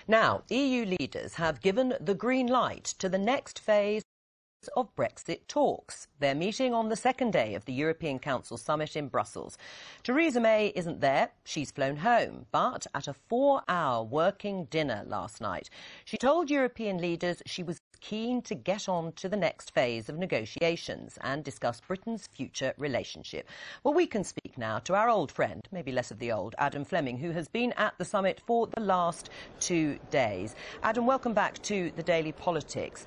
Now, EU leaders have given the green light to the next phase of Brexit talks. They're meeting on the second day of the European Council summit in Brussels. Theresa May isn't there. She's flown home. But at a 4-hour working dinner last night, she told European leaders she was keen to get on to the next phase of negotiations and discuss Britain's future relationship. Well, we can speak now to our old friend, maybe less of the old, Adam Fleming, who has been at the summit for the last 2 days. Adam, welcome back to the Daily Politics.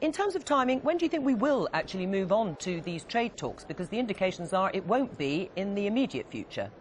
In terms of timing, when do you think we will actually move on to these trade talks? Because the indications are it won't be in the immediate future.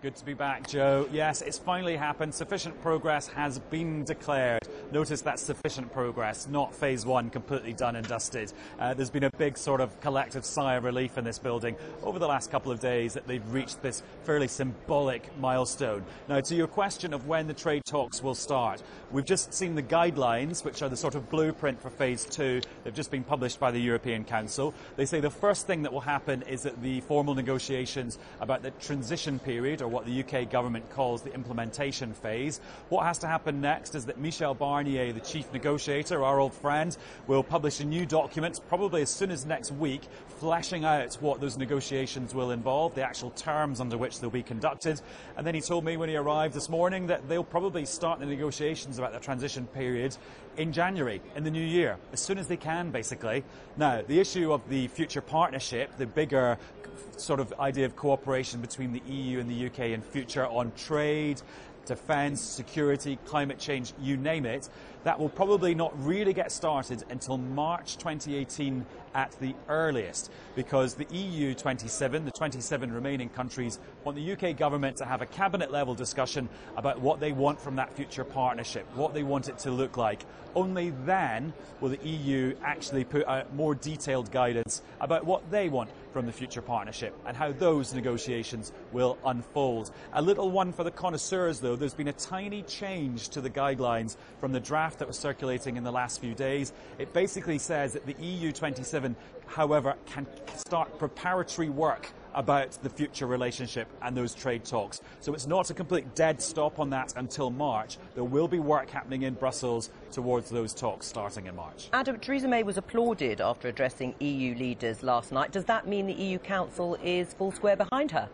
Good to be back, Joe. Yes, it's finally happened. Sufficient progress has been declared. Notice that's sufficient progress, not phase one completely done and dusted. There's been a big sort of collective sigh of relief in this building over the last couple of days that they've reached this fairly symbolic milestone. Now, to your question of when the trade talks will start, we've just seen the guidelines, which are the sort of blueprint for phase two. They've just been published by the European Council. They say the first thing that will happen is that the formal negotiations about the transition period, or what the UK government calls the implementation phase. What has to happen next is that Michel Barnier, the chief negotiator, our old friend, will publish a new document, probably as soon as next week, fleshing out what those negotiations will involve, the actual terms under which they'll be conducted. And then he told me when he arrived this morning that they'll probably start the negotiations about the transition period in January, in the new year, as soon as they can, basically. Now, the issue of the future partnership, the bigger sort of idea of cooperation between the EU and the UK in future on trade, defence, security, climate change, you name it, that will probably not really get started until March 2018 at the earliest, because the EU 27, the 27 remaining countries, want the UK government to have a cabinet-level discussion about what they want from that future partnership, what they want it to look like. Only then will the EU actually put out more detailed guidance about what they want from the future partnership and how those negotiations will unfold. A little one for the connoisseurs, though. There's been a tiny change to the guidelines from the draft that was circulating in the last few days. It basically says that the EU 27, however, can start preparatory work about the future relationship and those trade talks. So it's not a complete dead stop on that until March. There will be work happening in Brussels towards those talks starting in March. Adam, Theresa May was applauded after addressing EU leaders last night. Does that mean the EU Council is full square behind her?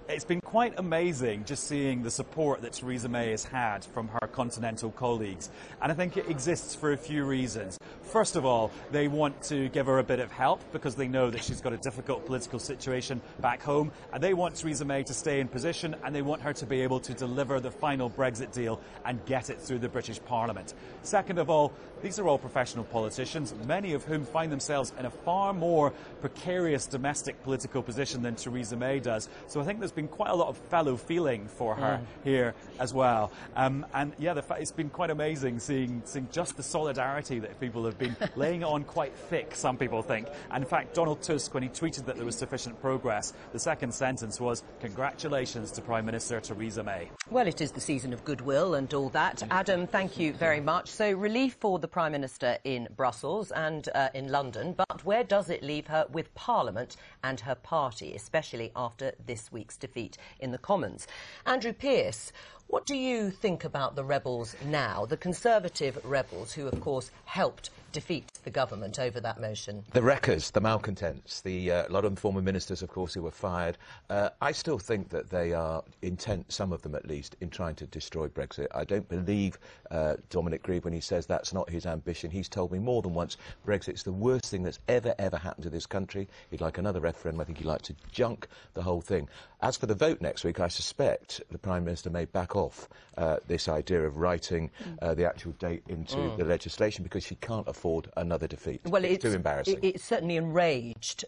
It's been quite amazing just seeing the support that Theresa May has had from her continental colleagues. And I think it exists for a few reasons. First of all, they want to give her a bit of help because they know that she's got a difficult political situation back home. And they want Theresa May to stay in position, and they want her to be able to deliver the final Brexit deal and get it through the British Parliament. Second of all, these are all professional politicians, many of whom find themselves in a far more precarious domestic political position than Theresa May does. So I think there's been quite a lot of fellow feeling for her here as well. And yeah, it's been quite amazing seeing just the solidarity that people have been laying on quite thick, some people think. And in fact, Donald Tusk, when he tweeted that there was sufficient progress, the second sentence was, "Congratulations to Prime Minister Theresa May." Well, it is the season of goodwill and all that. Adam, thank you very much. So relief for the Prime Minister in Brussels and in London, but where does it leave her with Parliament and her party, especially after this week's defeat in the Commons? Andrew Pearce, what do you think about the rebels now, the Conservative rebels who, of course, helped defeat the government over that motion? The wreckers, the malcontents, a lot of them former ministers, of course, who were fired. I still think that they are intent, some of them at least, in trying to destroy Brexit. I don't believe Dominic Grieve when he says that's not his ambition. He's told me more than once Brexit's the worst thing that's ever happened to this country. He'd like another referendum. I think he'd like to junk the whole thing. As for the vote next week, I suspect the Prime Minister may back off this idea of writing the actual date into the legislation because she can't afford another defeat. Well, it's too embarrassing. It certainly enraged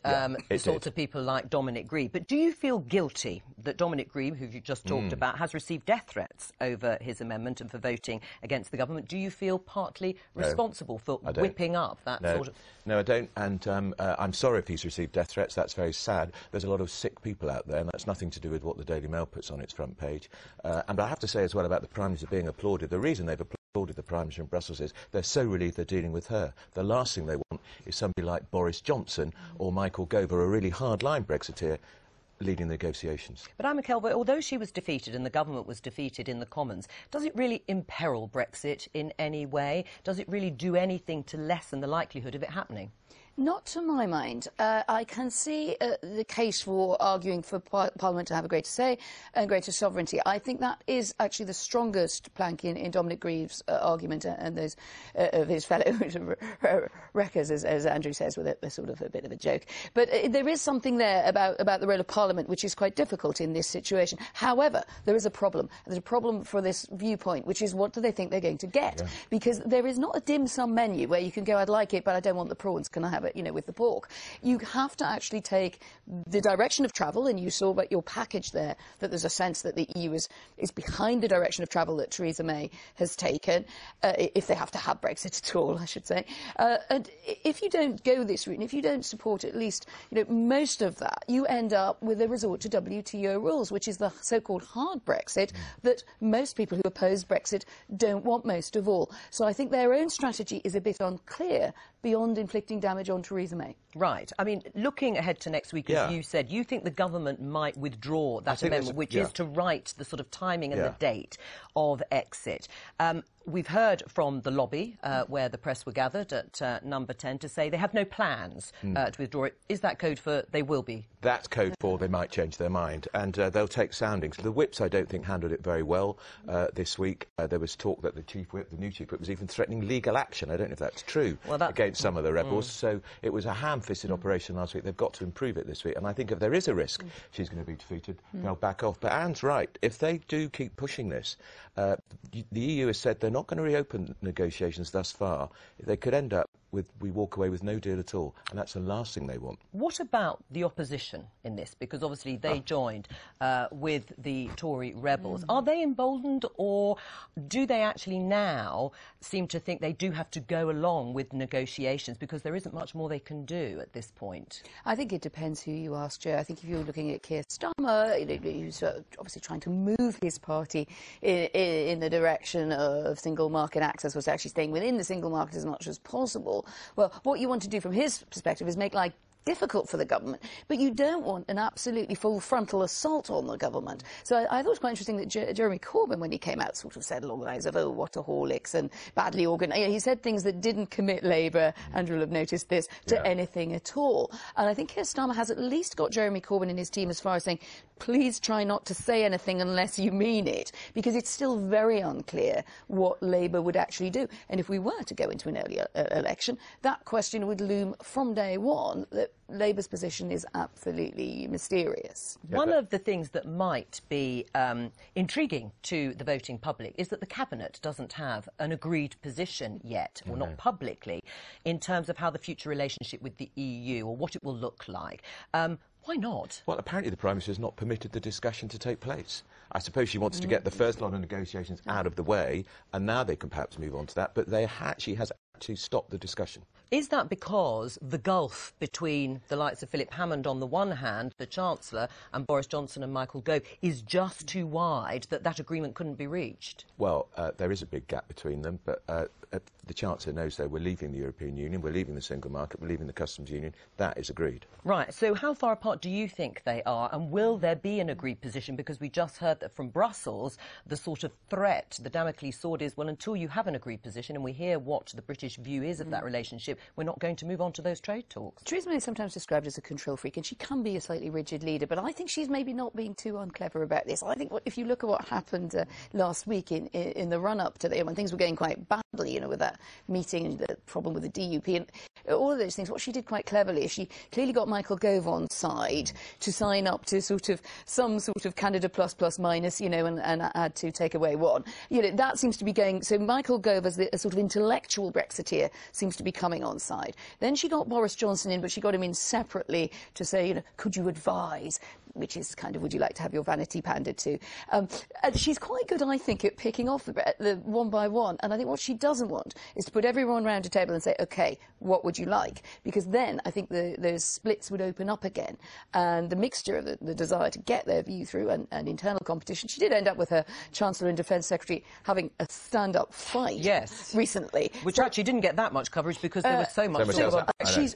sorts of people like Dominic Grieve. But do you feel guilty that Dominic Grieve, who you just talked about, has received death threats over his amendment and for voting against the government? Do you feel partly responsible for whipping up that sort of... No, I don't. And I'm sorry if he's received death threats. That's very sad. There's a lot of sick people out there, and that's nothing to do with what the Daily Mail puts on its front page. And I have to say as well about the Prime Minister being applauded. The reason they've applauded the Prime Minister in Brussels is they're so relieved they're dealing with her. The last thing they want is somebody like Boris Johnson or Michael Gove, a really hard-line Brexiteer, leading the negotiations. But Anne McKelvey, although she was defeated and the government was defeated in the Commons, does it really imperil Brexit in any way? Does it really do anything to lessen the likelihood of it happening? Not to my mind. I can see the case for arguing for Parliament to have a greater say and greater sovereignty. I think that is actually the strongest plank in Dominic Grieve's argument and those of his fellow wreckers, as Andrew says, with a sort of a bit of a joke. But there is something there about the role of Parliament, which is quite difficult in this situation. However, there is a problem. There's a problem for this viewpoint, which is what do they think they're going to get? Yeah. Because there is not a dim sum menu where you can go, I'd like it, but I don't want the prawns. Can I have it? You know, with the pork. You have to actually take the direction of travel, and you saw about your package there that there's a sense that the EU is behind the direction of travel that Theresa May has taken, if they have to have Brexit at all, I should say. And if you don't go this route, and if you don't support at least most of that, you end up with a resort to WTO rules, which is the so-called hard Brexit that most people who oppose Brexit don't want most of all. So I think their own strategy is a bit unclear beyond inflicting damage on Theresa May. Right. I mean, looking ahead to next week, as you said, you think the government might withdraw that amendment, which is to write the sort of timing and the date of exit. We've heard from the lobby, where the press were gathered at number 10, to say they have no plans to withdraw it. Is that code for they will be? That's code for they might change their mind, and they'll take soundings. The whips, I don't think, handled it very well this week. There was talk that the chief whip, the new chief whip, was even threatening legal action. I don't know if that's true against some of the rebels. So it was a ham-fisted operation last week. They've got to improve it this week, and I think if there is a risk she's going to be defeated, they'll back off. But Anne's right. If they do keep pushing this, the EU has said they're not going to reopen negotiations thus far. They could end up with we walk away with no deal at all, and that's the last thing they want. What about the opposition in this? Because obviously they joined with the Tory rebels. Are they emboldened, or do they actually now seem to think they do have to go along with negotiations because there isn't much more they can do at this point? I think it depends who you ask, Joe. I think if you're looking at Keir Starmer, who's obviously trying to move his party in the direction of single market access, was actually staying within the single market as much as possible. Well, what you want to do from his perspective is make life difficult for the government, but you don't want an absolutely full frontal assault on the government. So I thought it was quite interesting that Jeremy Corbyn, when he came out, sort of said along the lines of, oh, workaholics and badly organised. He said things that didn't commit Labour, Andrew will have noticed this, to anything at all. And I think Keir Starmer has at least got Jeremy Corbyn and his team as far as saying, please try not to say anything unless you mean it, because it's still very unclear what Labour would actually do. And if we were to go into an early election, that question would loom from day one, that Labour's position is absolutely mysterious. One of the things that might be intriguing to the voting public is that the Cabinet doesn't have an agreed position yet, or not publicly, in terms of how the future relationship with the EU or what it will look like. Why not? Well, apparently the Prime Minister has not permitted the discussion to take place. I suppose she wants to get the first lot of negotiations out of the way, and now they can perhaps move on to that, but she has actually stopped the discussion. Is that because the gulf between the likes of Philip Hammond on the one hand, the Chancellor, and Boris Johnson and Michael Gove is just too wide that agreement couldn't be reached? Well, there is a big gap between them, but the Chancellor knows that we're leaving the European Union, we're leaving the single market, we're leaving the customs union. That is agreed. Right, so how far apart do you think they are, and will there be an agreed position? Because we just heard that from Brussels, the sort of threat, the Damocles sword is, well, until you have an agreed position, and we hear what the British view is of that relationship, we're not going to move on to those trade talks. Theresa May is sometimes described as a control freak, and she can be a slightly rigid leader, but I think she's maybe not being too unclever about this. I think if you look at what happened last week in the run-up to when things were going quite badly, with that meeting and the problem with the DUP and all of those things, what she did quite cleverly is she clearly got Michael Gove on side to sign up to some sort of Canada plus minus, and add to take away one. That seems to be going. So Michael Gove, as a sort of intellectual Brexiteer, seems to be coming on side. Then she got Boris Johnson in, but she got him in separately to say, could you advise? Which is kind of, would you like to have your vanity pandered to? And she's quite good, I think, at picking off the one by one. And I think what she doesn't want is to put everyone round a table and say, OK, what would you like? Because then I think those splits would open up again. And the mixture of the desire to get their view through and internal competition. She did end up with her Chancellor and Defence Secretary having a stand-up fight recently. Which actually didn't get that much coverage because there was so much.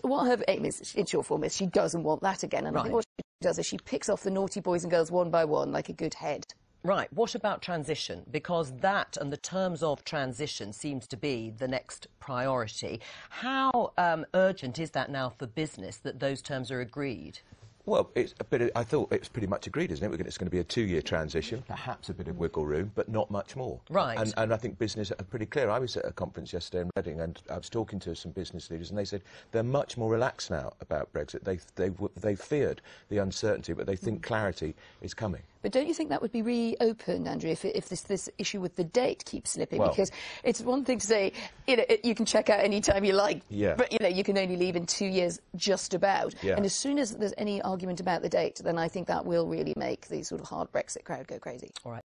What her aim is, in short form, is she doesn't want that again. And I think what does is she picks off the naughty boys and girls one by one like a good head. Right. What about transition? Because that and the terms of transition seems to be the next priority. How urgent is that now for business that those terms are agreed? Well, I thought it's pretty much agreed, isn't it? It's going to be a 2-year transition, perhaps a bit of wiggle room, but not much more. Right. And I think business are pretty clear. I was at a conference yesterday in Reading, and I was talking to some business leaders, and they said they're much more relaxed now about Brexit. They feared the uncertainty, but they think clarity is coming. But don't you think that would be reopened, Andrew, if this issue with the date keeps slipping? Well, because it's one thing to say, you can check out any time you like, yeah. but, you can only leave in 2 years just about. Yeah. And as soon as there's any argument about the date, then I think that will really make the sort of hard Brexit crowd go crazy. All right.